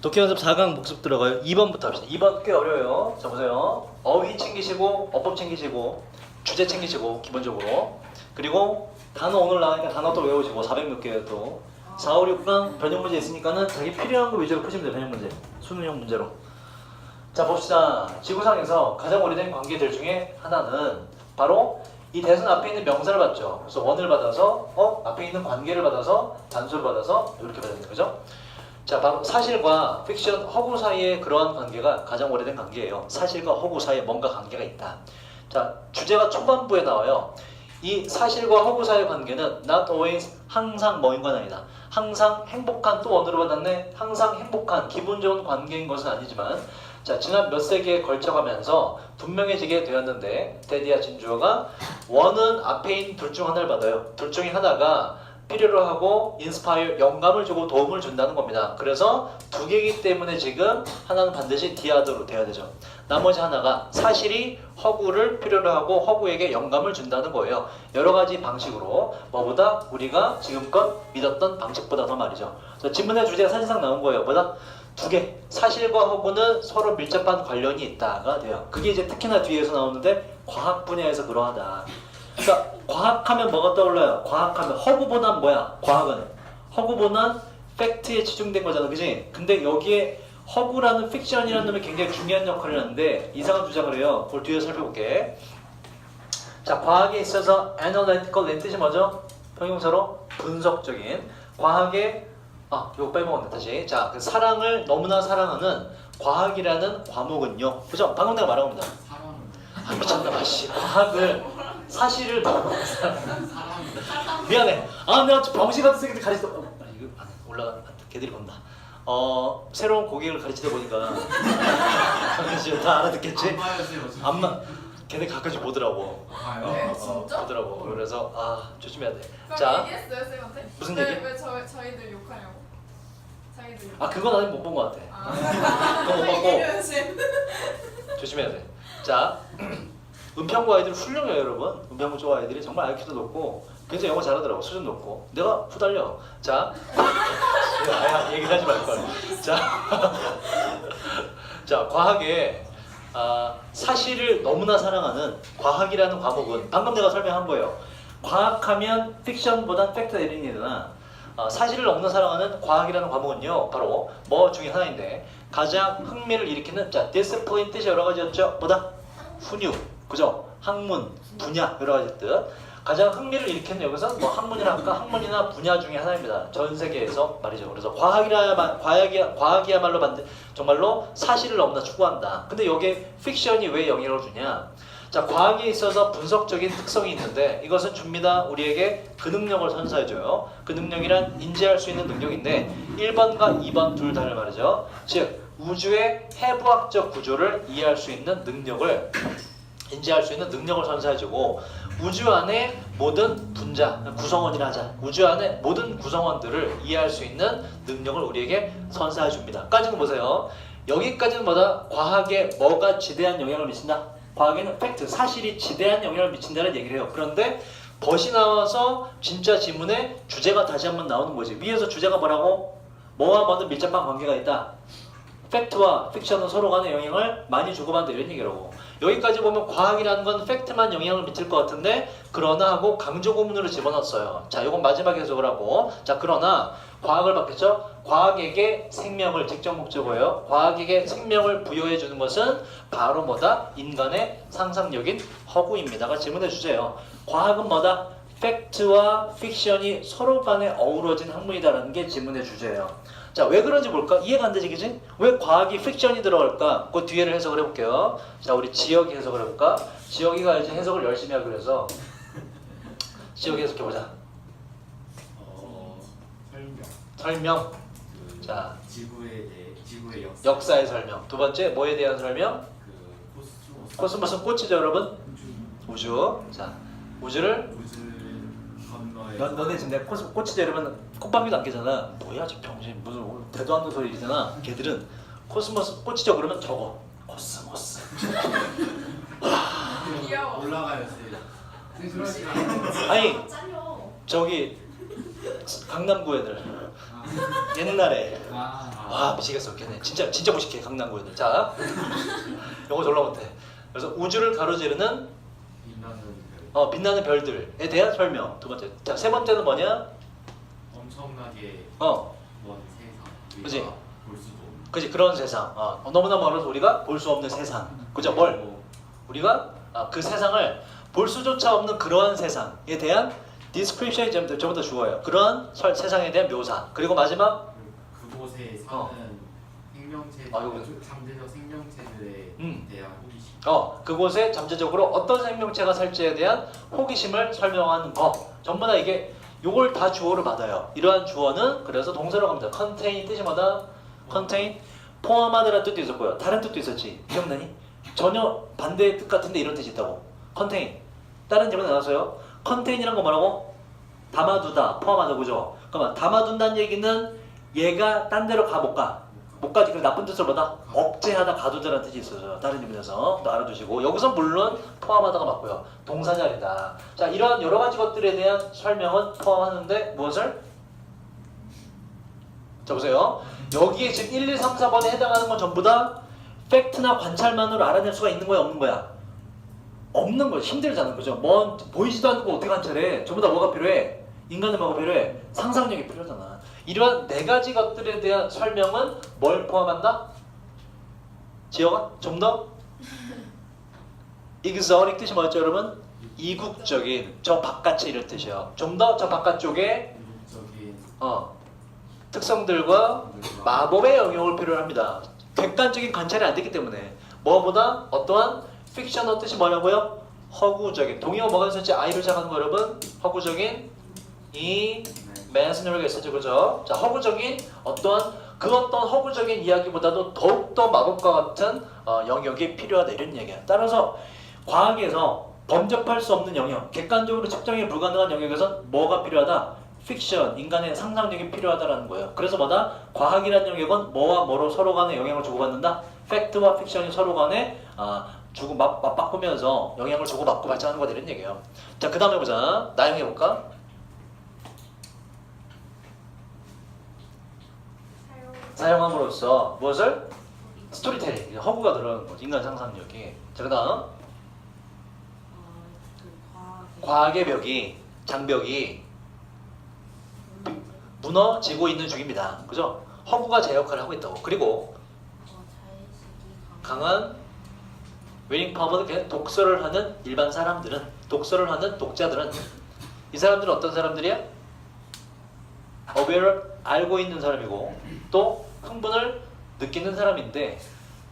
독해 연습 4강 복습 들어가요. 2번부터 합시다. 2번 꽤 어려워요. 자 보세요. 어휘 챙기시고 어법 챙기시고 주제 챙기시고 기본적으로. 그리고 단어 오늘 나가니까 단어 또 외우시고 400 몇 개예요 또. 4, 5, 6강 변형 문제 있으니까는 자기 필요한 거 위주로 푸시면 돼요. 변형 문제. 수능형 문제로. 자 봅시다. 지구상에서 가장 오래된 관계들 중에 하나는 바로 이 대선 앞에 있는 명사를 받죠. 그래서 원을 받아서 앞에 있는 관계를 받아서 단수를 받아서 이렇게 받는 거죠. 자 바로 사실과 픽션, 허구 사이의 그러한 관계가 가장 오래된 관계예요. 사실과 허구 사이에 뭔가 관계가 있다. 자 주제가 초반부에 나와요. 이 사실과 허구 사이의 관계는 not always 항상 뭐인 건 아니다. 항상 행복한 또 원으로 받았네. 항상 행복한 기분 좋은 관계인 것은 아니지만 자 지난 몇 세기에 걸쳐가면서 분명해지게 되었는데 테디와 진주어가 원은 앞에 있는 둘 중 하나를 받아요. 둘 중에 하나가 필요로 하고 인스파이어 영감을 주고 도움을 준다는 겁니다. 그래서 두 개이기 때문에 지금 하나는 반드시 디아드로 돼야 되죠. 나머지 하나가 사실이 허구를 필요로 하고 허구에게 영감을 준다는 거예요. 여러 가지 방식으로 뭐보다 우리가 지금껏 믿었던 방식보다 더 말이죠. 그래서 지문의 주제가 사실상 나온 거예요. 뭐다? 두 개. 사실과 허구는 서로 밀접한 관련이 있다가 돼요. 그게 이제 특히나 뒤에서 나오는데 과학 분야에서 그러하다. 그러니까 과학하면 뭐가 떠올라요? 과학하면 허구보단 뭐야? 과학은 허구보단 팩트에 치중된 거잖아, 그지? 근데 여기에 허구라는 픽션이라는 놈이 굉장히 중요한 역할을 하는데 이상한 주장을 해요. 그걸 뒤에 살펴볼게. 자, 과학에 있어서 analytical의 뜻이 뭐죠? 형용사로 분석적인. 과학의 이거 빼먹었네 다시. 자, 그 사랑을 너무나 사랑하는 과학이라는 과목은요. 그죠? 방금 내가 말한 겁니다. 미쳤나봐 씨. 과학을 사실을 너무나 사랑하는 미안해. 내가 병신 같은 새끼들 가르치다 이거 올라가 걔들이 본다. 새로운 고객을 가르치다 보니까 지금 다 알아듣겠지? 안만 걔네 가끔씩 보더라고. 진짜? 보더라고. 그래서 조심해야 돼. 자, 얘기했어요 쌤한테? 무슨 얘기? 왜 저희들 욕하냐고? 자기들 욕. 그건 아직 못 본 것 같아. 그건 못 봤고 조심해야 돼. 자, 은평구 아이들 훌륭해요 여러분. 은평구 쪽 아이들이 정말 IQ도 높고 굉장히 영어 잘하더라고. 수준 높고 내가 후달려. 자, 얘기를 하지 말걸. 자, 과학에 사실을 너무나 사랑하는 과학이라는 과목은 방금 내가 설명한 거예요. 과학하면 픽션보단 팩트 에린이 되나 사실을 너무나 사랑하는 과학이라는 과목은요 바로 뭐 중에 하나인데 가장 흥미를 일으키는 자 디스플린 뜻이 여러 가지였죠. 뭐다? 훈육, 그죠? 학문, 분야 여러 가지 뜻. 가장 흥미를 일으키는 여기서 뭐 학문이나 분야 중에 하나입니다. 전 세계에서 말이죠. 그래서 과학이야말로 정말로 사실을 너무나 추구한다. 근데 여기에 픽션이 왜 영향을 주냐? 자, 과학에 있어서 분석적인 특성이 있는데 이것은 줍니다. 우리에게 그 능력을 선사해줘요. 그 능력이란 인지할 수 있는 능력인데 1번과 2번 둘 다를 말이죠. 즉 우주의 해부학적 구조를 이해할 수 있는 능력을 인지할 수 있는 능력을 선사해주고 우주 안에 모든 분자, 구성원이라 하자. 우주 안에 모든 구성원들을 이해할 수 있는 능력을 우리에게 선사해줍니다. 까지는 보세요. 여기까지는 뭐다? 과학에 뭐가 지대한 영향을 미친다? 과학에는 팩트, 사실이 지대한 영향을 미친다는 얘기를 해요. 그런데 벗이 나와서 진짜 지문에 주제가 다시 한번 나오는 거지. 위에서 주제가 뭐라고? 뭐와 뭐는 밀접한 관계가 있다. 팩트와 픽션은 서로 간의 영향을 많이 주고받는다 이런 얘기라고. 여기까지 보면 과학이라는 건 팩트만 영향을 미칠 것 같은데 그러나 하고 강조구문으로 집어넣었어요. 자, 이건 마지막 해석을 하고 자 그러나 과학을 받겠죠? 과학에게 생명을 직접 목적어예요. 과학에게 생명을 부여해 주는 것은 바로 뭐다? 인간의 상상력인 허구입니다가 질문의 주제예요. 과학은 뭐다? 팩트와 픽션이 서로 간에 어우러진 학문이다라는 게 질문의 주제예요. 자, 왜 그런지 볼까? 이해가 안 되지, 그지? 왜 과학이 픽션이 들어갈까? 그 뒤에를 해석을 해볼게요. 자, 우리 지역이 해석을 해볼까? 지역이가 이제 해석을 열심히 하고 그래서 지역이 해석해보자. 설명. 자, 지구의 역사의 설명. 두 번째, 뭐에 대한 설명? 코스모스는 꽃이죠, 여러분? 우주. 자, 우주를 건너에 너네 지금 내가 꽃이죠 여러분 꽃방귀도 안 깨잖아. 뭐야 저 병신 무슨 대도 않는 소리 이러잖아. 걔들은 코스모스 꽃이죠 그러면 저거 코스모스. 귀여워. 올라가요 쌤. 아니 저기 강남구 애들 옛날에 아. 와 미치겠어 걔네 진짜 무식해 강남구 애들. 자 영어 졸라 못해. 그래서 우주를 가로지르는 빛나는 별. 빛나는 별들에 대한 설명 두 번째. 자 세 번째는 뭐냐? 엄청나게 어 먼 세상. 그치? 우리가 볼 수도 없는. 그지 그런 세상. 너무나 멀어서 우리가 볼 수 없는 세상. 그죠? 뭘? 우리가 그 세상을 볼 수조차 없는 그러한 세상에 대한 description이 전부 다 주어요. 그러한 세상에 대한 묘사. 그리고 마지막 그곳에 사는 어. 생명체, 아, 이거- 잠재적 생명체들에 대한 호기심. 그곳에 잠재적으로 어떤 생명체가 살지에 대한 호기심을 설명하는 법. 전부 다 이게 요걸 다 주어를 받아요. 이러한 주어는 그래서 동사로 갑니다. contain 뜻이 뭐다? contain 포함하다라는 뜻도 있었고요. 다른 뜻도 있었지. 기억나니? 전혀 반대의 뜻 같은데 이런 뜻이 있다고. contain. 다른 질문 나왔어요. contain이란 거 뭐라고? 담아두다, 포함하다, 그죠? 그러면 담아둔다는 얘기는 얘가 딴 데로 못 가. 못 가지. 그 나쁜 뜻으로 뭐다? 억제하다, 가두다라는 뜻이 있어요. 다른 질문에서 또 알아두시고 여기서 물론 포함하다가 맞고요. 동사자리다. 자, 이러한 여러 가지 것들에 대한 설명은 포함하는데 무엇을? 자, 보세요. 여기에 지금 1, 2, 3, 4번에 해당하는 건 전부 다 팩트나 관찰만으로 알아낼 수가 있는 거야, 없는 거야? 없는 거야. 힘들잖아, 그죠? 보이지도 않고 어떻게 관찰해? 전부 다 뭐가 필요해? 인간은 뭐가 필요해? 상상력이 필요하잖아. 이러한 네 가지 것들에 대한 설명은 뭘 포함한다? 지어가? 좀 더? exotic 뜻이 뭐였죠, 여러분? 이국적인, 저 바깥에 이런 뜻이에요. 좀 더 저 바깥 쪽에 이국적인 특성들과 마법의 영역을 필요로 합니다. 객관적인 관찰이 안 되기 때문에 뭐보다 어떠한 픽셔너 뜻이 뭐냐고요? 허구적인. 동의어 뭐가 있었지? I로 시작하는 거 여러분? 허구적인 imaginary가 있었죠, 그죠? 자, 허구적인 어떠한 그 어떤 허구적인 이야기보다도 더욱더 마법과 같은 영역이 필요하다 이런 얘기야. 따라서 과학에서 범접할 수 없는 영역, 객관적으로 측정이 불가능한 영역에서 뭐가 필요하다? 픽션, 인간의 상상력이 필요하다라는 거예요. 그래서 뭐다? 과학이라는 영역은 뭐와 뭐로 서로 간에 영향을 주고받는다? 팩트와 픽션이 서로 간에 맞바꾸면서 영향을 주고받고 발전하는 거다 이런 얘기예요. 자, 그 다음에 보자. 나영해볼까? 사용함으로써 무엇을? 스토리텔링, 허구가 들어가는 거지. 인간 상상력이. 자, 그 다음 과학의 벽이, 장벽이 무너지고 있는 중입니다. 그죠? 허구가 제 역할을 하고 있다고. 그리고 강한 웨닝 파워는 그냥 독서를 하는 일반 사람들은, 독서를 하는 독자들은 이 사람들은 어떤 사람들이야? aware를 알고 있는 사람이고 또 흥분을 느끼는 사람인데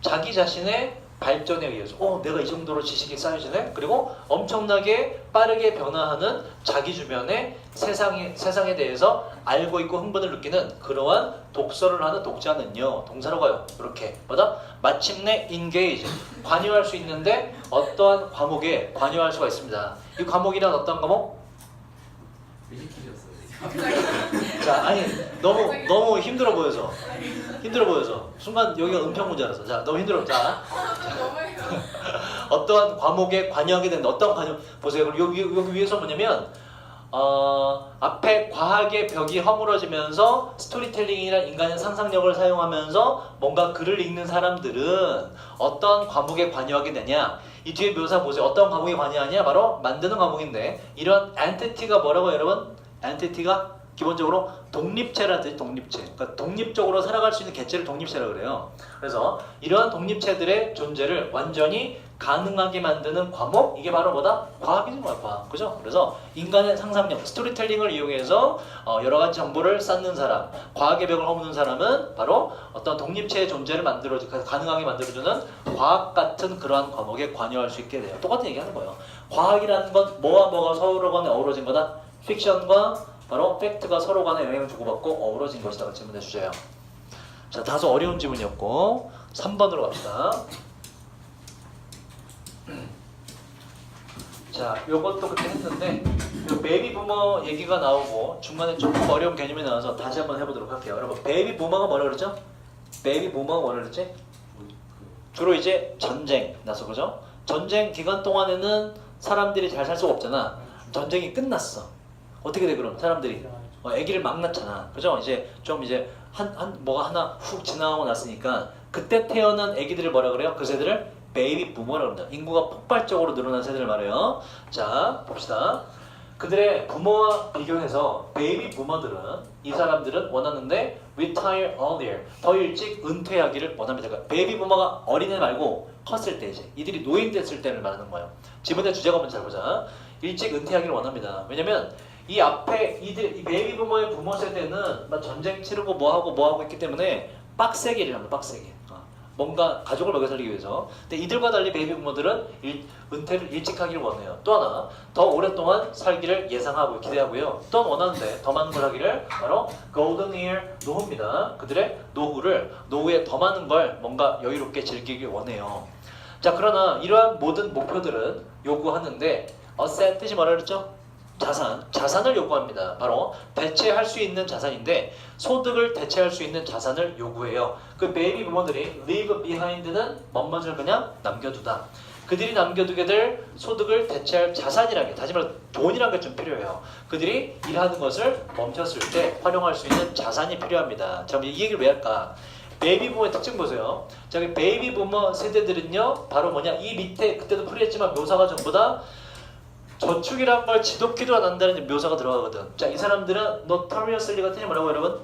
자기 자신의 발전에 의해서 내가 이 정도로 지식이 쌓여지네? 그리고 엄청나게 빠르게 변화하는 자기 주변의 세상에 대해서 알고 있고 흥분을 느끼는 그러한 독서를 하는 독자는요, 동사로 가요. 이렇게 뭐다? 마침내 engage, 관여할 수 있는데 어떠한 과목에 관여할 수가 있습니다. 이 과목이란 어떤 과목? 뮤직키였어요. 자, 아니 너무 힘들어 보여서 순간 여기가 은평 문제라서 자 너무 힘들어. 자 너무해요. 어떠한 과목에 관여하게 되는 어떤 관여 보세요. 그럼 여기 위에서 뭐냐면 앞에 과학의 벽이 허물어지면서 스토리텔링이란 인간의 상상력을 사용하면서 뭔가 글을 읽는 사람들은 어떤 과목에 관여하게 되냐. 이 뒤에 묘사 보세요. 어떤 과목에 관여하냐? 바로 만드는 과목인데 이런 엔티티가 뭐라고 여러분? 엔티티가 기본적으로 독립체라는 뜻이 독립체. 그러니까 독립적으로 살아갈 수 있는 개체를 독립체라고 그래요. 그래서 이러한 독립체들의 존재를 완전히 가능하게 만드는 과목, 이게 바로 뭐다? 과학이지 뭐야, 과학. 그죠? 그래서 인간의 상상력, 스토리텔링을 이용해서 여러 가지 정보를 쌓는 사람, 과학의 벽을 허무는 사람은 바로 어떤 독립체의 존재를 가능하게 만들어주는 과학 같은 그러한 과목에 관여할 수 있게 돼요. 똑같은 얘기 하는 거예요. 과학이라는 건 뭐와 뭐가 서로 간에 어우러진 거다? 픽션과 바로 팩트가 서로 간에 영향을 주고받고 어우러진 것이라고 질문해 주세요. 자, 다소 어려운 질문이었고 3번으로 갑시다. 자, 요것도 그때 했는데 요 베이비 부머 얘기가 나오고 중간에 조금 어려운 개념이 나와서 다시 한번 해보도록 할게요. 여러분, 베이비 부머가 뭐라 그랬죠? 베이비 부머가 뭐라 그랬지? 주로 이제 전쟁 나서, 그죠? 전쟁 기간 동안에는 사람들이 잘 살 수가 없잖아. 전쟁이 끝났어. 어떻게 돼 그럼 사람들이? 아기를 막 낳잖아. 그죠? 이제 좀 이제 뭐가 하나 훅 지나가고 났으니까 그때 태어난 아기들을 뭐라 그래요? 그 세대를 베이비 부모라고 합니다. 인구가 폭발적으로 늘어난 세대를 말해요. 자, 봅시다. 그들의 부모와 비교해서 베이비 부모들은 이 사람들은 원하는데 retire earlier, 더 일찍 은퇴하기를 원합니다. 그러니까 베이비 부모가 어린애 말고 컸을 때 이제 이들이 노인 됐을 때를 말하는 거예요. 지문의 주제가 뭔지 잘 보자. 일찍 은퇴하기를 원합니다. 왜냐면 이 앞에 이 베이비 부모의 부모 세대는 막 전쟁 치르고 뭐하고 했기 때문에 빡세게 일을 합니다. 빡세게. 뭔가 가족을 먹여 살리기 위해서. 근데 이들과 달리 베이비 부모들은 은퇴를 일찍 하기를 원해요. 또 하나, 더 오랫동안 살기를 예상하고 기대하고요. 또 원하는데 더 많은 걸 하기를 바로 golden year, 노후입니다. 그들의 노후에 더 많은 걸 뭔가 여유롭게 즐기길 원해요. 자, 그러나 이러한 모든 목표들은 요구하는데 asset 뜻이 뭐라 그랬죠? 자산을 요구합니다. 바로 대체할 수 있는 자산인데 소득을 대체할 수 있는 자산을 요구해요. 그 베이비 부모들이 leave behind는 뭐뭇을 그냥 남겨두다. 그들이 남겨두게 될 소득을 대체할 자산이라는 게, 다시 말해 돈이라는 게 좀 필요해요. 그들이 일하는 것을 멈췄을 때 활용할 수 있는 자산이 필요합니다. 자, 이 얘기를 왜 할까? 베이비 부모의 특징 보세요. 저기 베이비 부모 세대들은요, 바로 뭐냐? 이 밑에 그때도 풀이했지만 묘사가 전부 다 저축이란 걸 지독히도 안 한다는 묘사가 들어가거든. 자, 이 사람들은 notoriously가 뜻이 뭐라고 여러분?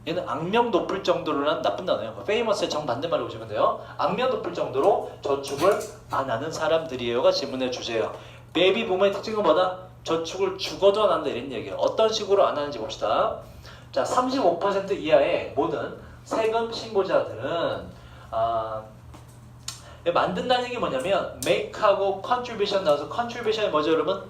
얘는 악명 높을 정도로란 나쁜 단어예요. famous의 정반대말로 보시면 돼요. 악명 높을 정도로 저축을 안 하는 사람들이에요가 질문의 주제예요. 베이비 부모의 특징은 뭐다? 저축을 죽어도 안 한다 이런 얘기예요. 어떤 식으로 안 하는지 봅시다. 자, 35% 이하의 모든 세금 신고자들은 만든다는 얘기 뭐냐면 make하고 contribution 나와서 contribution이 뭐죠 여러분?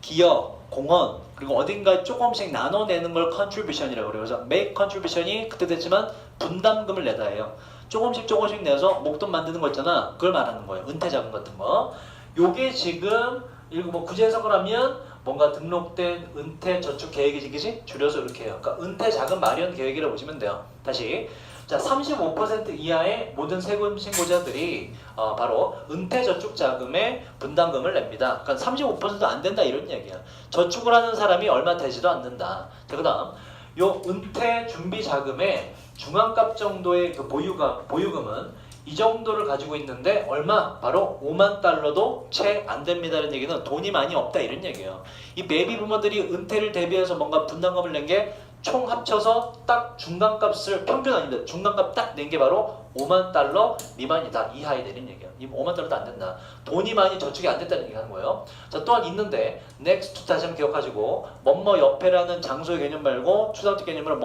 기여, 공헌, 그리고 어딘가에 조금씩 나눠내는 걸 contribution이라고 그래요. 그래서 make contribution이 그때 됐지만 분담금을 내다 해요. 조금씩 내서 목돈 만드는 거 있잖아. 그걸 말하는 거예요. 은퇴 자금 같은 거. 요게 지금 뭐 구제 해석을 하면 뭔가 등록된 은퇴 저축 계획이지, 그지? 줄여서 이렇게 해요. 그러니까 은퇴 자금 마련 계획이라고 보시면 돼요. 다시. 자, 35% 이하의 모든 세금 신고자들이 바로 은퇴 저축 자금의 분담금을 냅니다. 그러니까 35%도 안 된다 이런 얘기야. 저축을 하는 사람이 얼마 되지도 않는다. 자, 그다음 요 은퇴 준비 자금의 중앙값 정도의 그 보유금은 이 정도를 가지고 있는데 얼마? 바로 5만 달러도 채 안 됩니다라는 얘기는 돈이 많이 없다 이런 얘기예요. 이 베이비 부모들이 은퇴를 대비해서 뭔가 분담금을 낸 게 총 합쳐서 딱 중간값을, 평균 아닌데 중간값 딱 낸 게 바로 5만 달러 미만이다. 이하에 내린 얘기야. 이 5만 달러도 안 된다. 돈이 많이 저축이 안 됐다는 얘기 하는 거예요. 자, 또한 있는데 next 다시 한번 기억하시고 뭐뭐 옆에라는 장소의 개념 말고 추상적 개념으로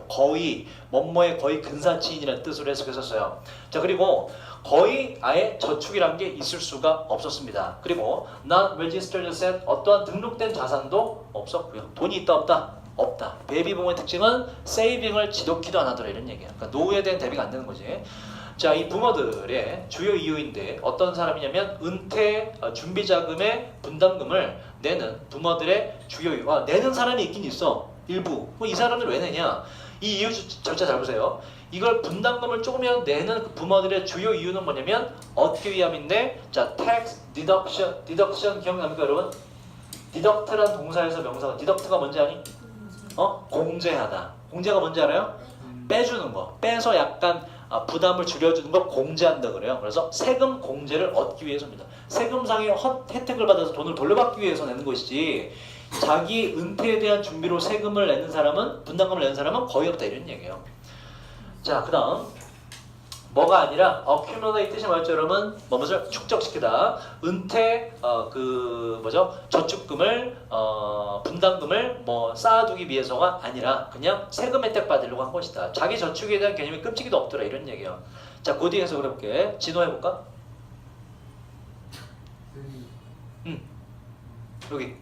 거의 뭐뭐의 거의 근사치인이라는 뜻으로 해석했었어요. 자, 그리고 거의 아예 저축이란 게 있을 수가 없었습니다. 그리고 not registered asset, 어떠한 등록된 자산도 없었고요. 돈이 있다 없다? 없다. 베이비 부모의 특징은 세이빙을 지독히도 안 하더라 이런 얘기야. 그러니까 노후에 대한 대비가 안 되는 거지. 자, 이 부모들의 주요 이유인데 어떤 사람이냐면 은퇴 준비 자금의 분담금을 내는 부모들의 주요 이유. 내는 사람이 있긴 있어. 일부. 이 사람들 왜 내냐? 이 이유 절차 잘 보세요. 이걸 분담금을 조금이라도 내는 그 부모들의 주요 이유는 뭐냐면 얻기 위함인데, 자, tax deduction 기억납니까 여러분? deduct란 동사에서 명사가, deduct가 뭔지 아니? 공제하다. 공제가 뭔지 알아요? 빼주는 거. 빼서 약간 부담을 줄여주는 걸 공제한다 그래요. 그래서 세금 공제를 얻기 위해서입니다. 세금상의 혜택을 받아서 돈을 돌려받기 위해서 내는 것이지, 자기 은퇴에 대한 준비로 세금을 내는 사람은, 분담금을 내는 사람은 거의 없다 이런 얘기예요. 자, 그 다음 뭐가 아니라 accumulate 뜻이 뭐였죠 여러분? 뭐뭐를 축적시키다. 은퇴 저축금을 분담금을 뭐 쌓아두기 위해서가 아니라 그냥 세금 혜택 받으려고 한 것이다. 자기 저축에 대한 개념이 끔찍이도 없더라 이런 얘기예요. 자, 그 뒤에 해석을 해볼게. 진호 해볼까? 여기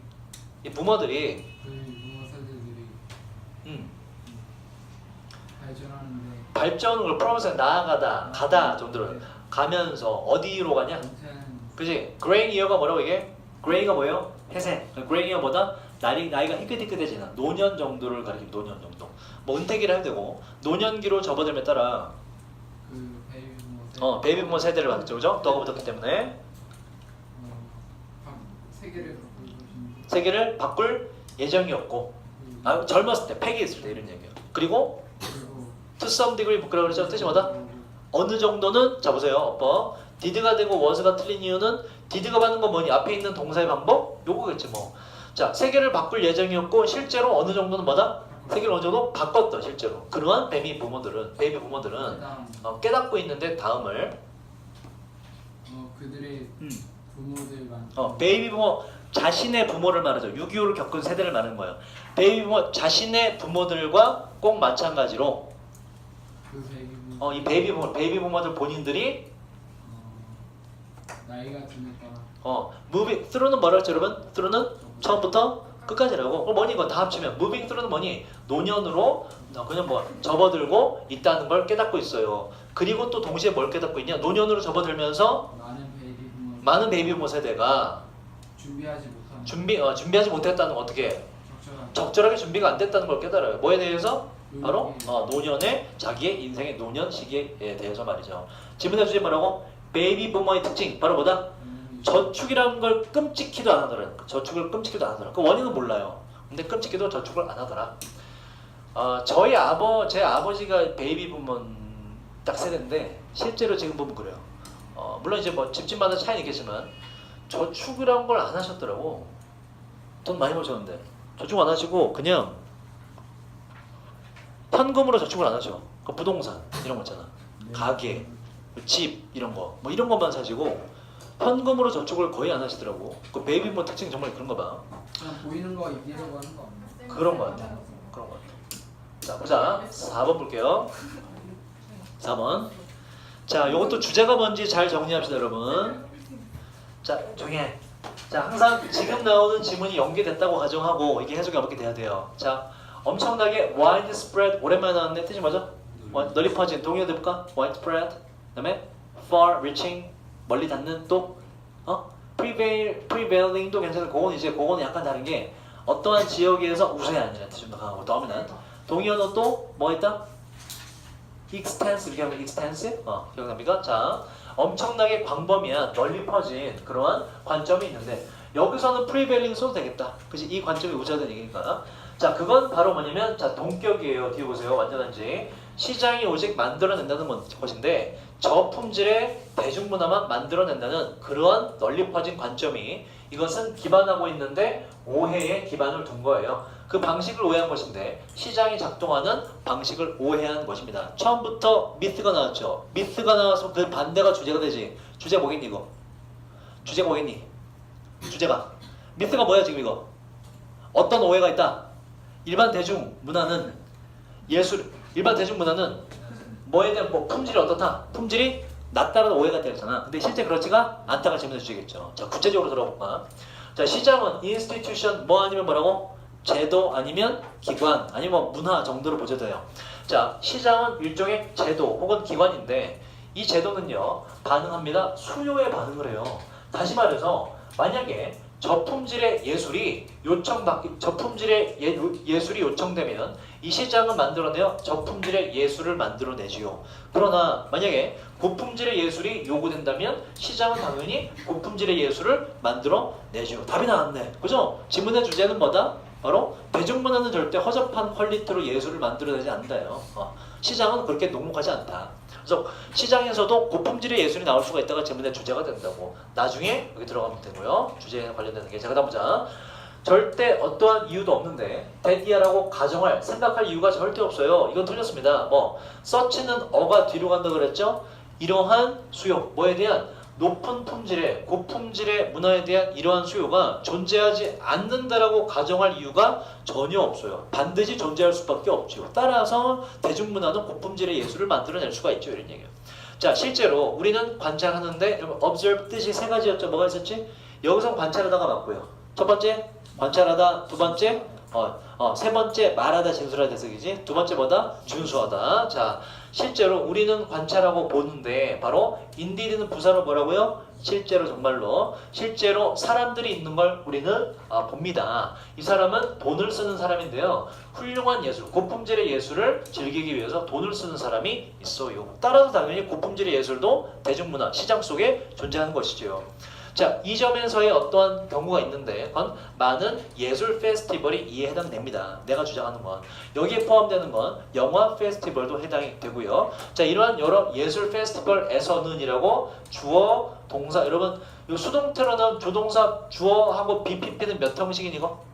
이 부모들이 부모 세대들이 발전하는데 발전을 프로세스 가다 정도로 가면서 어디로 가냐? 은퇴하는 그지? 그레이 이어가 뭐라고 이게? 그레이가 뭐예요? 회색. 그레이 이어보다 나이가 희끗희끗해지는 노년 정도를 가리킵니다. 노년 정도. 뭐 은퇴기를 해도 되고 노년기로 접어들면 따라 그 베이비 부모 베이비 부모 세대를 받았죠, 그죠? 너가 붙었기 때문에 세계를 바꿀 것인지 세계를 바꿀 예정이 없고 젊었을 때, 패기 있을 때 이런 얘기예요. 그리고 그리고 to some degree 부끄러워 그랬죠? 뜻이 뭐다? 어느 정도는 자 보세요. 어법 did가 되고 was가 틀린 이유는 did가 받는 건 뭐니? 앞에 있는 동사의 방법? 요거겠지 뭐. 자, 세 개를 바꿀 예정이었고 실제로 어느 정도는 뭐다? 세 개를 어느 정도 바꿨다 실제로. 그러한 베이비 부모들은 그다음 깨닫고 있는데 다음을 그들의 부모들만 베이비 부모 자신의 부모를 말하죠. 6.25를 겪은 세대를 말하는 거예요. 베이비 부모 자신의 부모들과 꼭 마찬가지로 그 베이비 부모 이 베이비 부모들 본인들이 나이가 드에 따라 moving through는 뭐라 했죠 여러분? through는 처음부터 끝까지라고. 그럼 뭐니 이거 다 합치면 moving through는 뭐니? 노년으로 그냥 뭐 접어들고 있다는 걸 깨닫고 있어요. 그리고 또 동시에 뭘 깨닫고 있냐? 노년으로 접어들면서 많은 베이비 부모 세대가 준비하지 못한 준비하지 못했다는 거 어떻게? 적절하게 준비가 안 됐다는 걸 깨달아요. 뭐에 대해서? 바로 노년의 자기의 인생의 노년 시기에 대해서 말이죠. 지문의 주제 뭐라고? 베이비 부모의 특징 바로 뭐다? 저축이라는 걸 끔찍히도 안 하더라. 저축을 끔찍히도 안 하더라. 그 원인은 몰라요. 근데 끔찍히도 저축을 안 하더라. 제 아버지가 베이비 부모 딱 세대인데 실제로 지금 보면 그래요. 물론 이제 뭐 집집마다 차이는 있겠지만 저축이라는 걸 안 하셨더라고. 돈 많이 버셨는데 저축 안 하시고 그냥 현금으로 저축을 안 하죠. 그 부동산 이런 거 있잖아. 가게, 집 이런 거 뭐 이런 것만 사시고 현금으로 저축을 거의 안 하시더라고. 그 베이비 부모 특징이 정말 그런가 봐. 그냥 보이는 거 이기려고 하는 거 아니야? 그런 거 같아. 그런 거 같아. 자 보자. 4번 볼게요. 4번. 자 요것도 주제가 뭔지 잘 정리합시다 여러분. 자 조용히 해. 자 항상 지금 나오는 지문이 연계됐다고 가정하고 이게 해석이 어렵게 돼야 돼요. 자 엄청나게 widespread 오랜만에 나왔네. 뜻이 뭐죠? 널리 퍼진 동의어 해볼까? widespread 그 다음에 far reaching 멀리 닿는 또 prevailing도 괜찮은데 그거는 약간 다른 게 어떠한 지역에서 우세한이라는 뜻이 좀 더 강하고 dominant. 동의어는 또 뭐 있다? extensive 이렇게 하면 extensive 기억납니까? 자 엄청나게 광범위한 널리 퍼진 그러한 관점이 있는데 여기서는 prevailing 써도 되겠다. 그치? 이 관점이 우세하다는 얘기니까. 자 그건 바로 뭐냐면 자 동격이에요. 뒤에 보세요. 완전한지 시장이 오직 만들어낸다는 것인데 저품질의 대중문화만 만들어낸다는 그러한 널리 퍼진 관점이 이것은 기반하고 있는데 오해에 기반을 둔 거예요. 그 방식을 오해한 것인데 시장이 작동하는 방식을 오해한 것입니다. 처음부터 미스가 나왔죠. 미스가 나와서 그 반대가 주제가 되지. 주제 뭐겠니 이거? 주제가 뭐겠니? 주제가 미스가 뭐야 지금 이거? 어떤 오해가 있다? 일반 대중문화는 일반 대중문화는 뭐에 대한 품질이 어떻다? 품질이 낮다는 오해가 되잖아. 근데 실제 그렇지가 않다가 질문해 주시겠죠. 자 구체적으로 들어볼까? 자 시장은 institution 뭐 아니면 뭐라고? 제도 아니면 기관 아니면 문화 정도로 보셔도 돼요. 자 시장은 일종의 제도 혹은 기관인데 이 제도는요 반응합니다. 수요에 반응을 해요. 다시 말해서 만약에 저품질의 예술이 예술이 요청되면 이 시장은 만들어내요. 저품질의 예술을 만들어내지요. 그러나 만약에 고품질의 예술이 요구된다면 시장은 당연히 고품질의 예술을 만들어내지요. 답이 나왔네. 그죠? 지문의 주제는 뭐다? 바로 대중문화는 절대 허접한 퀄리티로 예술을 만들어내지 않는다요. 시장은 그렇게 녹록하지 않다. 그래서 시장에서도 고품질의 예술이 나올 수가 있다가 질문의 주제가 된다고. 나중에 여기 들어가면 되고요. 주제에 관련되는 게. 자, 그다음 보자. 절대 어떠한 이유도 없는데 대기하라고 가정할, 생각할 이유가 절대 없어요. 이건 틀렸습니다. 서치는 어가 뒤로 간다 그랬죠? 이러한 수요, 뭐에 대한 높은 품질의, 고품질의 문화에 대한 이러한 수요가 존재하지 않는다라고 가정할 이유가 전혀 없어요. 반드시 존재할 수밖에 없죠. 따라서 대중문화는 고품질의 예술을 만들어낼 수가 있죠. 이런 얘기예요. 자, 실제로 우리는 관찰하는데 observe 뜻이 세 가지였죠. 뭐가 있었지? 여기서 관찰하다가 맞고요. 첫 번째 관찰하다, 두 번째 세 번째 말하다, 진술하다 해석이지. 두 번째 뭐다? 준수하다. 자, 실제로 우리는 관찰하고 보는데 바로 indeed는 부사로 뭐라고요? 실제로 정말로 실제로 사람들이 있는 걸 우리는 봅니다. 이 사람은 돈을 쓰는 사람인데요. 훌륭한 예술, 고품질의 예술을 즐기기 위해서 돈을 쓰는 사람이 있어요. 따라서 당연히 고품질의 예술도 대중문화, 시장 속에 존재하는 것이죠. 자, 이 점에서의 어떠한 경우가 있는데 그건 많은 예술 페스티벌이 이에 해당됩니다. 내가 주장하는 건. 여기에 포함되는 건 영화 페스티벌도 해당이 되고요. 자, 이러한 여러 예술 페스티벌에서는이라고 주어, 동사, 여러분 이 수동태로는 조동사 주어하고 BPP는 몇 형식인 이거?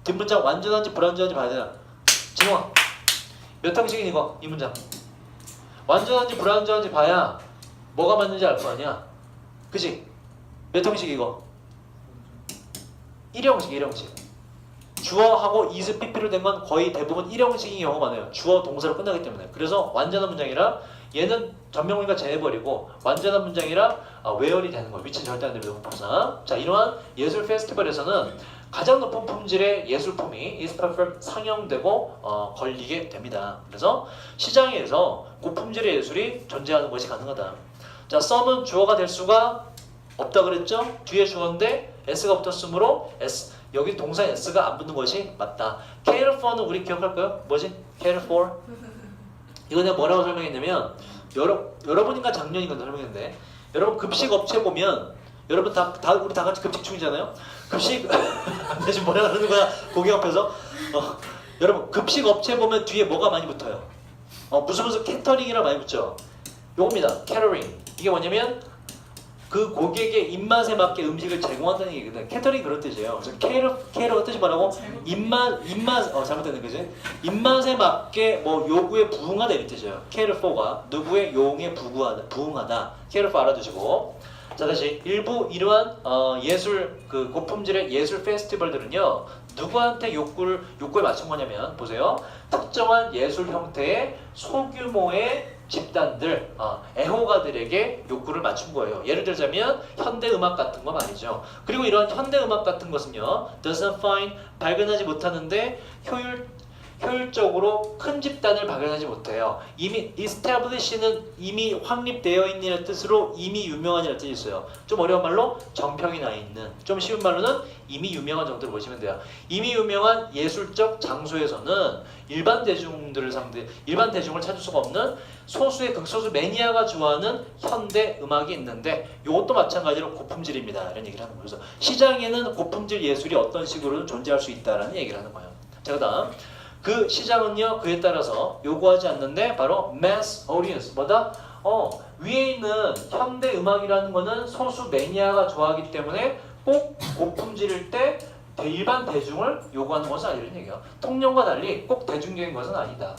뒷문장 완전한지 불완전한지 봐야 되나? 진호아, 몇 형식인 이거? 이 문장. 완전한지 불완전한지 봐야 뭐가 맞는지 알 거 아니야? 그치? 몇 형식 이거? 1형식, 1형식. 주어하고 is, pp로 된 건 거의 대부분 1형식인 경우가 많아요. 주어, 동사로 끝나기 때문에. 그래서 완전한 문장이라 얘는 전명문과 제해버리고 완전한 문장이라 외열이 되는 거예요. 위치는 절대 안 됩니다. 문법상. 자, 이러한 예술 페스티벌에서는 가장 높은 품질의 예술품이 is performed 상영되고 걸리게 됩니다. 그래서 시장에서 고품질의 예술이 존재하는 것이 가능하다. 자, some은 주어가 될 수가 없다 그랬죠? 뒤에 주어인데 s가 붙었으므로 s 여기 동사 s가 안 붙는 것이 맞다. care for는 우리 기억할까요? 뭐지? care for? 이거 내가 뭐라고 설명했냐면 여러분인가 작년인가 설명했는데 여러분 급식 업체 보면 여러분 우리 다 같이 급식 중이잖아요. 급식 내 지금 뭐라 그러는 거야 고객 앞에서 여러분 급식 업체 보면 뒤에 뭐가 많이 붙어요. 무슨 캐터링이라 많이 붙죠. 요겁니다. 캐터링. 이게 뭐냐면 그 고객의 입맛에 맞게 음식을 제공한다는 얘기거든. 캐터링 그런 뜻이에요. 그래서 캐러가 뜻이 뭐라고? 입맛 잘못됐네 그지? 입맛에 맞게 뭐 요구에 부응하다 이런 뜻이에요. care for가 누구의 용에 부응하다. care for 알아두시고. 자, 다시 일부 이러한 예술 그 고품질의 예술 페스티벌들은요 누구한테 욕구에 맞춘 거냐면 보세요. 특정한 예술 형태의 소규모의 집단들, 애호가들에게 욕구를 맞춘 거예요. 예를 들자면 현대음악 같은 거 말이죠. 그리고 이런 현대음악 같은 것은요 doesn't find 발견하지 못하는데 효율적으로 큰 집단을 발견하지 못해요. 이미 establish는 이미 확립되어 있는 뜻으로 이미 유명한이라는 뜻이 있어요. 좀 어려운 말로 정평이 나 있는, 좀 쉬운 말로는 이미 유명한 정도로 보시면 돼요. 이미 유명한 예술적 장소에서는 일반 대중을 찾을 수가 없는 소수의 극소수 매니아가 좋아하는 현대 음악이 있는데 이것도 마찬가지로 고품질입니다. 이런 얘기를 하는 거예요. 그래서 시장에는 고품질 예술이 어떤 식으로든 존재할 수 있다라는 얘기를 하는 거예요. 자, 그다음 그 시장은요 그에 따라서 요구하지 않는데 바로 mass audience 뭐다? 위에 있는 현대 음악이라는 거는 소수 매니아가 좋아하기 때문에 꼭 고품질일 때 일반 대중을 요구하는 것은 아니라는 얘기예요. 통념과 달리 꼭 대중적인 것은 아니다.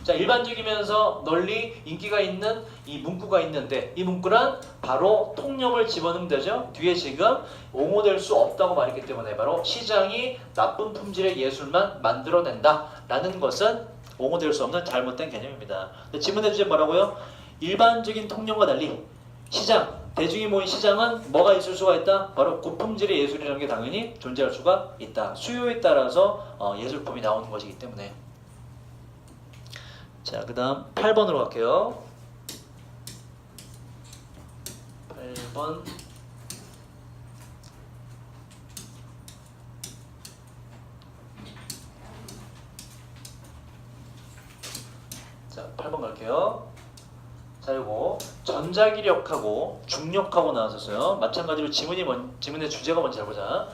자, 일반적이면서 널리 인기가 있는 이 문구가 있는데 이 문구란 바로 통념을 집어넣으면 되죠. 뒤에 지금 옹호될 수 없다고 말했기 때문에 바로 시장이 나쁜 품질의 예술만 만들어낸다 라는 것은 옹호될 수 없는 잘못된 개념입니다. 지문의 주제 뭐라고요? 일반적인 통념과 달리 시장, 대중이 모인 시장은 뭐가 있을 수가 있다? 바로 고품질의 예술이라는 게 당연히 존재할 수가 있다. 수요에 따라서 예술품이 나오는 것이기 때문에. 자, 그 다음 8번으로 갈게요. 8번. 자, 8번 갈게요. 자, 이거 전자기력하고 중력하고 나왔었어요. 마찬가지로 지문의 주제가 뭔지 잘 보자.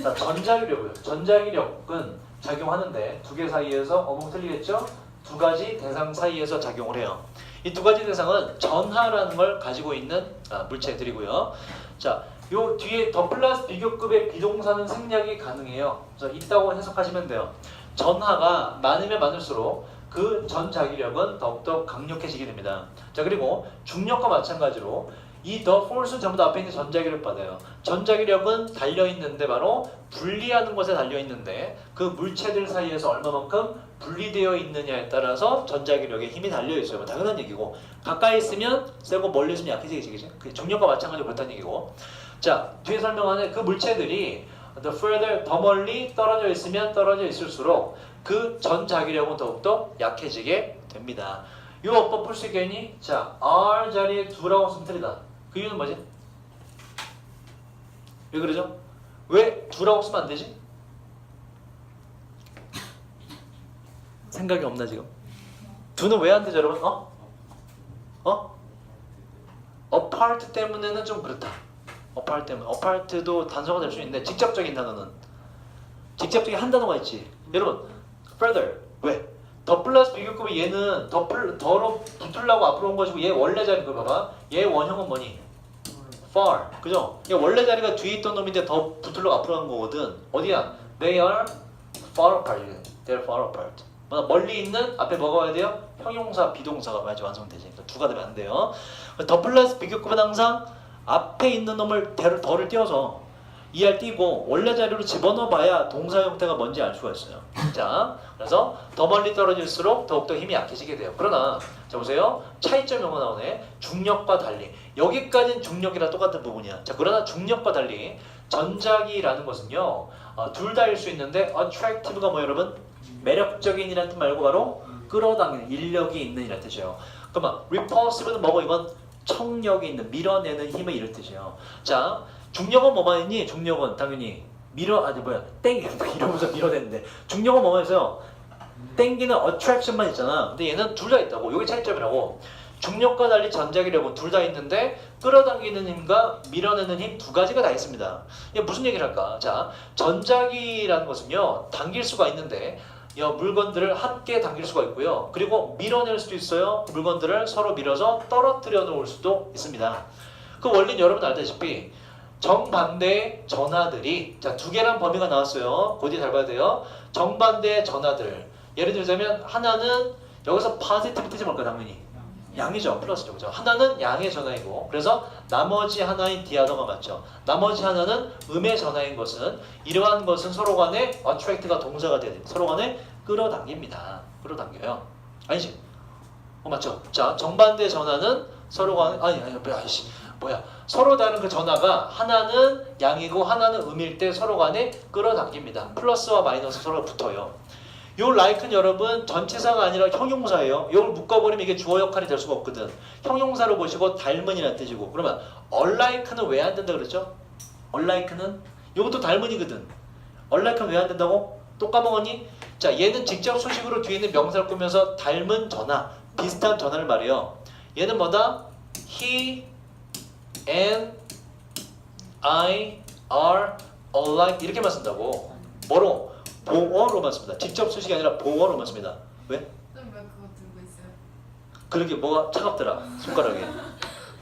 자, 전자기력이요. 전자기력은 작용하는데 두 개 사이에서 어묵 틀리겠죠? 두 가지 대상 사이에서 작용을 해요. 이 두 가지 대상은 전하라는 걸 가지고 있는 물체들이고요. 자, 요 뒤에 더 플러스 비교급의 비동사는 생략이 가능해요. 그래서 있다고 해석하시면 돼요. 전하가 많으면 많을수록 그 전자기력은 더욱더 강력해지게 됩니다. 자, 그리고 중력과 마찬가지로 이 the force는 전부 다 앞에 있는 전자기력 받아요. 전자기력은 달려있는데 바로 분리하는 것에 달려있는데 그 물체들 사이에서 얼마만큼 분리되어 있느냐에 따라서 전자기력의 힘이 달려있어요. 당연한 얘기고 가까이 있으면 세고 멀리 있으면 약해지겠지. 그 중력과 마찬가지로 그렇다는 얘기고. 자, 뒤에 설명하는 그 물체들이 the further 더 멀리 떨어져 있으면 떨어져 있을수록 그 전자기력은 더욱더 약해지게 됩니다. 이 어법 풀 수 있겠니? 자, R 자리에 두라고 쓰면 틀리다. 그 이유는 뭐지? 왜 그러죠? 왜 두라고 쓰면 안 되지? 생각이 없나 지금? 두는 왜 안 되죠 여러분? apart 때문에는 좀 그렇다. apart도 단서가 될 수 있는데 직접적인 단어는 직접적인 한 단어가 있지. 여러분 further 왜? 더 플러스 비교급이 얘는 더로 붙으려고 앞으로 온 것이고 얘 원래 자리 거 봐봐. 얘 원형은 뭐니? far 그죠? 얘 원래 자리가 뒤에 있던 놈인데 더 붙으려고 앞으로 간 거거든. 어디야? They are far apart. They're far apart. 멀리 있는 앞에 뭐가 와야 돼요? 형용사, 비동사가 와야지 완성되지. 그러니까 두가 되면 안 돼요. 더 플러스 비교급은 항상 앞에 있는 놈을 더를 띄워서 ER 띄고 원래 자리로 집어넣어봐야 동사 형태가 뭔지 알 수가 있어요. 자, 그래서 더 멀리 떨어질수록 더욱더 힘이 약해지게 돼요. 그러나 자 보세요. 차이점이 뭐가 나오네. 중력과 달리. 여기까지는 중력이랑 똑같은 부분이야. 자, 그러나 중력과 달리 전자기라는 것은요. 둘 다일 수 있는데 attractive가 뭐 여러분? 매력적인이라는 뜻 말고 바로 끌어당기는 인력이 있는 이라는 뜻이에요. 그러면 repulsive는 뭐고 이건 청력이 있는 밀어내는 힘을 이런 뜻이에요. 자, 중력은 뭐만 있니? 중력은 당연히 이러면서 밀어내는데 중력은 뭐만 있어요? 땡기는 attraction만 있잖아. 근데 얘는 둘 다 있다고. 이게 차이점이라고. 중력과 달리 전자기력은 둘 다 있는데 끌어당기는 힘과 밀어내는 힘 두 가지가 다 있습니다. 이게 무슨 얘기를 할까? 자, 전자기라는 것은요 당길 수가 있는데 물건들을 함께 당길 수가 있고요. 그리고 밀어낼 수도 있어요. 물건들을 서로 밀어서 떨어뜨려 놓을 수도 있습니다. 그 원리는 여러분 알다시피 정반대의 전하들이 자, 두 개란 범위가 나왔어요. 그 뒤에 잘 봐야 돼요. 정반대의 전하들. 예를 들자면 하나는 여기서 positive 뜻이 뭘까 당연히? 양이죠. 플러스죠. 그죠? 하나는 양의 전하이고 그래서 나머지 하나인 디아더가 맞죠. 나머지 하나는 음의 전하인 것은 이러한 것은 서로 간에 attract가 동사가 돼야 돼요. 서로 간에 끌어당깁니다. 끌어당겨요. 아니지? 맞죠? 자, 정반대 전하는 서로 간에 서로 다른 그 전하가 하나는 양이고 하나는 음일 때 서로 간에 끌어당깁니다. 플러스와 마이너스 서로 붙어요. 요 like는 여러분 전치사가 아니라 형용사예요. 이걸 묶어버리면 이게 주어 역할이 될 수가 없거든. 형용사로 보시고 닮은이라는 뜻이고 그러면 unlike는 왜 안 된다 그랬죠? unlike는 이것도 닮은이거든. unlike는 왜 안 된다고? 또 까먹었니? 자, 얘는 직접 수식으로 뒤에 있는 명사를 꾸면서 닮은 전하, 비슷한 전하를 말해요. 얘는 뭐다? He and I are alike 이렇게만 쓴다고. 뭐로? 보어로만 씁니다. 직접 수식이 아니라 보어로만 씁니다. 왜? 왜 그거 들고 있어요? 그러게 뭐가 차갑더라. 손가락에.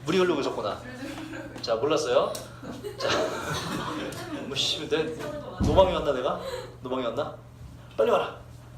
물이 흐르고 있었구나. 자, 몰랐어요? 자, 내 노방이 왔나 내가? 노방이 왔나? 빨리 와라.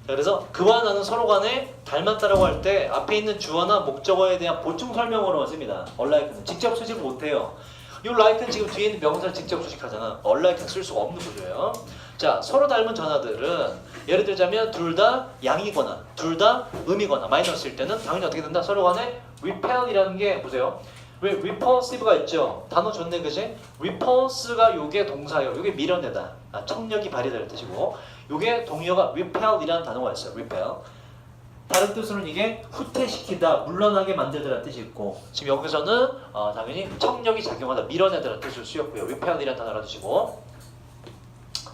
자, 그래서 그와 나는 서로 간에 닮았다라고 할 때 앞에 있는 주어나 목적어에 대한 보충 설명어로만 씁니다. unlike는 직접 수식을 못해요. 이 like는 지금 뒤에 있는 명사를 직접 수식하잖아. unlike는 쓸 수가 없는 구조예요. 자, 서로 닮은 전하들은 예를 들자면 둘 다 양이거나 둘 다 음이거나 마이너스일 때는 당연히 어떻게 된다? 서로 간에 repel이라는 게 보세요. 왜 repulsive가 있죠? 단어 좋네, 그지? repulse가 요게 동사예요. 요게 밀어내다. 청력이 발휘될 뜻이고 요게 동의어가 repel이라는 단어가 있어요. repel. 다른 뜻으로는 이게 후퇴시키다, 물러나게 만들다라는 뜻이 있고 지금 여기서는 당연히 청력이 작용하다, 밀어내다라는 뜻을 쓰였고요. repel이라는 단어를 알아두시고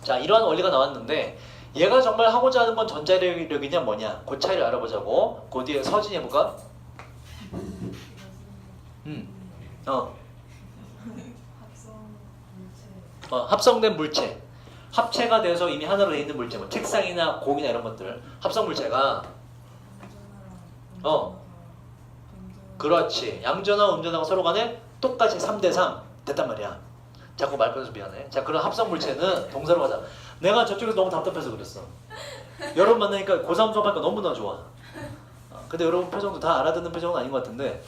자, 이러한 원리가 나왔는데 얘가 정말 하고자 하는 건 전자력이냐 뭐냐 그 차이를 알아보자고. 그 뒤에 서진이 해볼까? 합성된 물체. 합체가 돼서 이미 하나로 돼 있는 물체, 뭐 책상이나 공이나 이런 것들 합성 물체가 그렇지. 양전하고 음전하고 서로 간에 똑같이 3대3 됐단 말이야. 자꾸 말 끊어서 미안해. 자, 그런 합성 물체는 동사로 가자. 내가 저쪽에서 너무 답답해서 그랬어. 여러분 만나니까 고3 수업하니까 너무나 좋아. 근데 여러분 표정도 다 알아듣는 표정은 아닌 것 같은데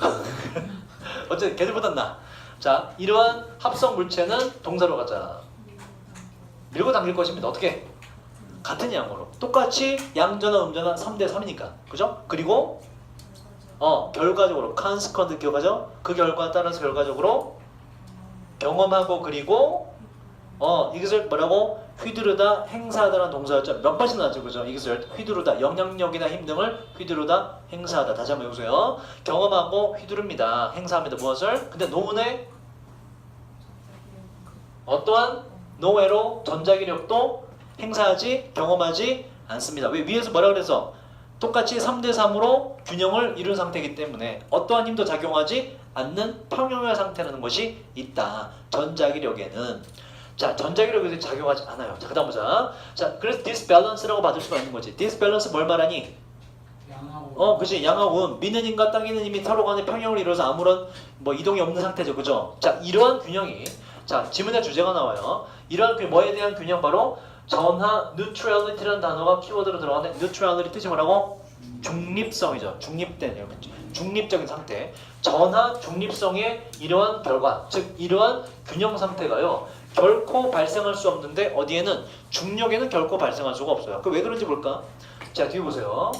어쨌든 걔들보단 나. 자, 이러한 합성 물체는 동사로 가자. 밀고 당길 것입니다. 어떻게? 같은 양으로. 똑같이 양전하 음전하 3대3이니까. 그죠? 그리고 결과적으로 consequent 기억하죠? 그 결과에 따라서 결과적으로 경험하고 그리고 이것을 뭐라고? 휘두르다, 행사하다라는 동사였죠. 몇 번씩 나왔죠. 그죠? 이것을 휘두르다, 영향력이나 힘 등을 휘두르다, 행사하다. 다시 한번 해보세요. 경험하고 휘두릅니다. 행사합니다. 무엇을? 근데 노은의 어떠한 노외로 전자기력도 행사하지, 경험하지 않습니다. 왜? 위에서 뭐라 그래서? 똑같이 3대3으로 균형을 이룬 상태이기 때문에 어떠한 힘도 작용하지 않는 평형의 상태라는 것이 있다. 전자기력에는. 자, 전자기력에도 작용하지 않아요. 자, 그 다음 보자. 자, 그래서 디스밸런스라고 받을 수가 있는 거지. 디스밸런스 뭘 말하니? 양하고. 그지. 양하고 미는 힘과 당기는 힘이 서로 간에 평형을 이루어서 아무런 뭐 이동이 없는 상태죠. 그죠? 자, 이러한 균형이 자, 지문의 주제가 나와요. 이러한 뭐에 대한 균형 바로 전하 neutrality라는 단어가 키워드로 들어가는데 neutrality 뜻이 뭐라고? 중립성이죠. 중립된 중립적인 상태. 전하 중립성의 이러한 결과, 즉 이러한 균형 상태가요. 결코 발생할 수 없는데 어디에는 중력에는 결코 발생할 수가 없어요. 그 왜 그런지 볼까? 자, 뒤에 보세요.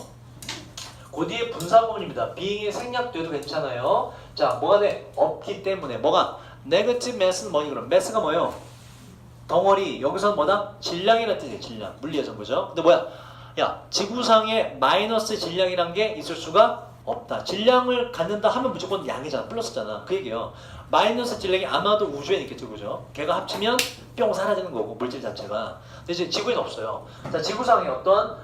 그 뒤에 분사구문입니다. being이 생략돼도 괜찮아요. 자, 뭐가 돼? 없기 때문에 뭐가? 네거티브 매스는 뭐니 그럼? 매스가 뭐예요? 덩어리. 여기서는 뭐다? 질량이라는 뜻이에요. 질량. 물리에서 그죠? 근데 뭐야? 야, 지구상에 마이너스 질량이란 게 있을 수가 없다. 질량을 갖는다 하면 무조건 양이잖아. 플러스잖아. 그 얘기예요. 마이너스 질량이 아마도 우주에 있겠죠. 그죠? 걔가 합치면 뿅 사라지는 거고 물질 자체가. 근데 이제 지구에는 없어요. 자, 지구상에 어떠한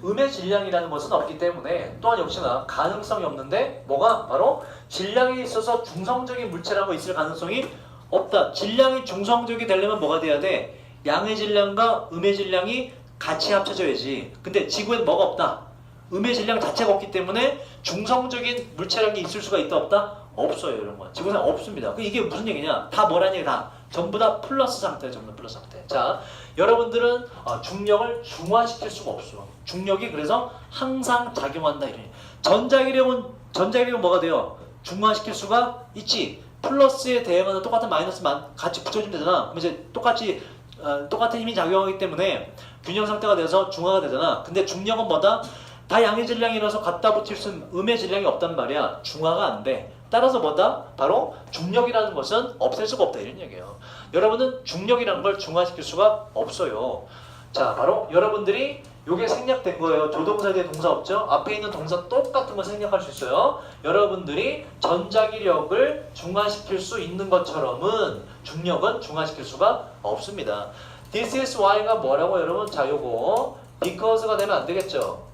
음의 질량이라는 것은 없기 때문에 또한 역시나 가능성이 없는데 뭐가? 바로 질량이 있어서 중성적인 물체라고 있을 가능성이 없다. 질량이 중성적이 되려면 뭐가 돼야 돼? 양의 질량과 음의 질량이 같이 합쳐져야지. 근데 지구엔 뭐가 없다? 음의 질량 자체가 없기 때문에 중성적인 물체라는 게 있을 수가 있다 없다? 없어요. 이런 건 지구상 없습니다. 이게 무슨 얘기냐? 다 뭐라는 얘기 다 전부 다 플러스 상태예요. 전부 다 플러스 상태. 자, 여러분들은 중력을 중화시킬 수가 없어. 중력이 그래서 항상 작용한다 이런. 전자기력은 뭐가 돼요? 중화시킬 수가 있지. 플러스에 대응하는 똑같은 마이너스만 같이 붙여주면 되잖아. 그럼 이제 똑같은 힘이 작용하기 때문에 균형 상태가 돼서 중화가 되잖아. 근데 중력은 뭐다? 다 양의 질량이라서 갖다 붙일 수 있는 음의 질량이 없단 말이야. 중화가 안 돼. 따라서 뭐다? 바로 중력이라는 것은 없앨 수가 없다 이런 얘기예요. 여러분은 중력이라는 걸 중화시킬 수가 없어요. 자, 바로 여러분들이 요게 생략된 거예요. 조동사 대 동사 없죠? 앞에 있는 동사 똑같은 거 생략할 수 있어요. 여러분들이 전자기력을 중화시킬 수 있는 것처럼은 중력은 중화시킬 수가 없습니다. This is why가 뭐라고 여러분? 자, 요거 because가 되면 안 되겠죠?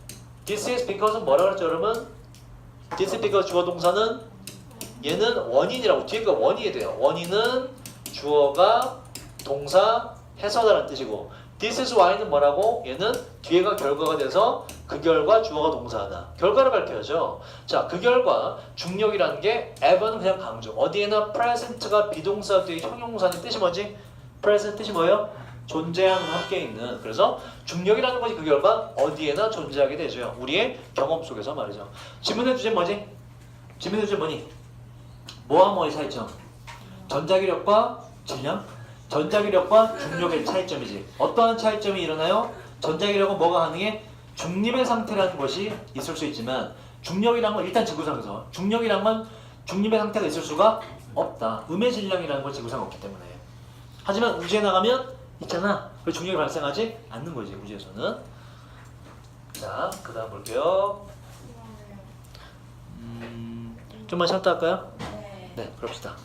This is because는 뭐라고 그랬죠 여러분? This is because 주어 동사는 얘는 원인이라고 뒤에가 원인이 돼요. 원인은 주어가 동사 해서다라는 뜻이고 This is why는 뭐라고? 얘는 뒤에가 결과가 돼서 그 결과 주어가 동사하다. 결과를 밝혀야죠. 자, 그 결과 중력이라는 게 ever는 그냥 강조. 어디에나 present가 비동사 뒤에 형용사의 뜻이 뭐지? present 뜻이 뭐예요? 존재하는 함께 있는. 그래서 중력이라는 것이 그 결과 어디에나 존재하게 되죠. 우리의 경험 속에서 말이죠. 지문의 주제 뭐지? 지문의 주제 뭐니? 뭐와 뭐의 차이점? 전자기력과 질량? 전자기력과 중력의 차이점이지. 어떠한 차이점이 일어나요? 전자기력은 뭐가 가능해? 중립의 상태라는 것이 있을 수 있지만 중력이란 건 일단 지구상에서 중력이란 건 중립의 상태가 있을 수가 없다. 음의 질량이라는 건 지구상에 없기 때문에. 하지만 우주에 나가면 있잖아. 그 중력이 발생하지 않는 거지 우주에서는. 자, 그 다음 볼게요. 좀만 쉬었다 할까요? 네, 그럽시다.